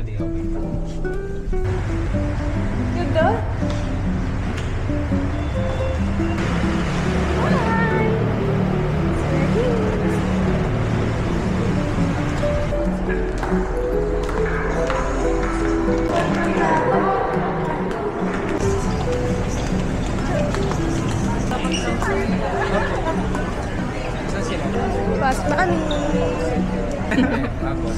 today, okay? Ganda? Pas na kami. Tapos,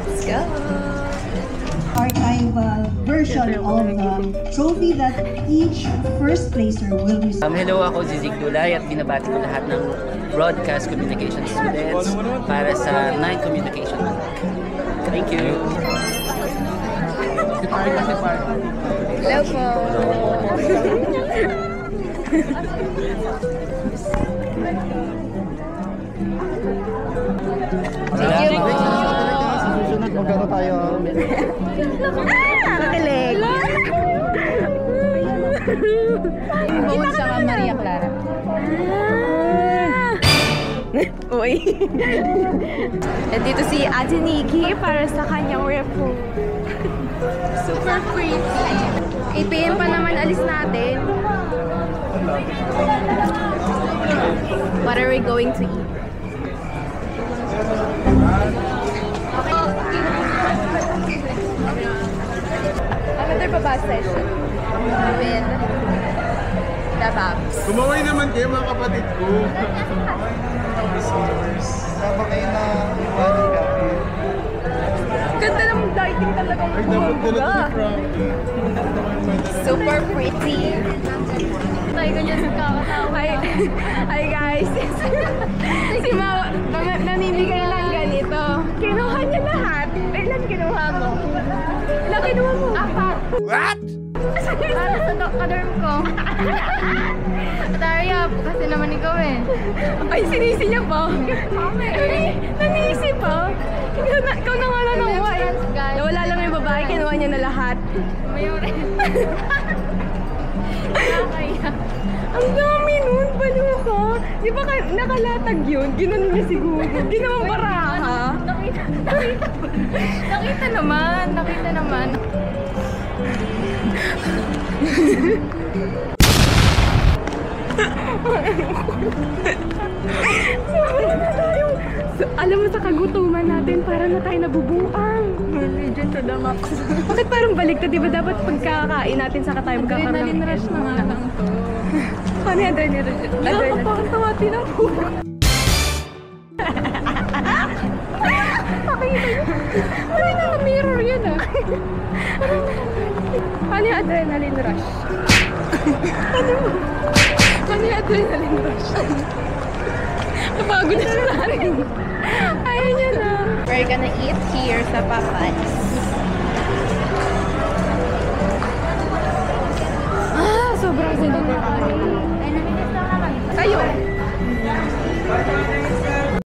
Let's go. Archival version of the trophy that each first placer will receive. Hello, ako si Zig Dulay at binabati ko lahat ng broadcast communication students para sa 9 Communication Month. Thank you! Hello po. Thank you po. Susunod, magkano tayo? Nakilig. Bukod sa Maria Clara. Uy. At dito si Ate Nikki para sa kanyang report. Super pretty. 8 PM pa naman alis natin. What are we going to eat? Another baba session with the Babs. Kumaway naman kayo mga kapatid ko. Sama kayo na iwanan kami. Ganda ng lighting talagang bumangga. Super pretty. Hi guys. Si Mau, namimigay lang ganito. Kinuha niya lahat. Ilan kinuha mo? Ilan kinuha mo? 4. What? Para sa kadorm ko. Daria, kasi naman ikaw eh. Ay, sinisi niya pa. Nanisip pa. Ikaw na nga lang nakuha eh. Nawala lang yung babae, kinuha niya na lahat. Mayroon. Ang dami nun, baliw ka. Di ba nakalatag yun? Ginanon niya siguro. Ginawang baraha. Nakita naman. So, alam mo sa kagutuman natin, para na tayo nabubuang. Legit to the max. Bakit parang baliktad, di ba dapat pagkakain natin saka tayo magkakaroon ng adrenaline rush na nga lang to. Paano yung adrenaline rush? Adrenaline rush. Parang tawatin ako. Pakita yun. Ay, naka-mirror yun ah. Paano yung adrenaline rush? Paano yung adrenaline rush? Napagod na siya natin. Ayaw niya na. We're gonna eat here sa Papa's. Sobrang sinunod. Ayun.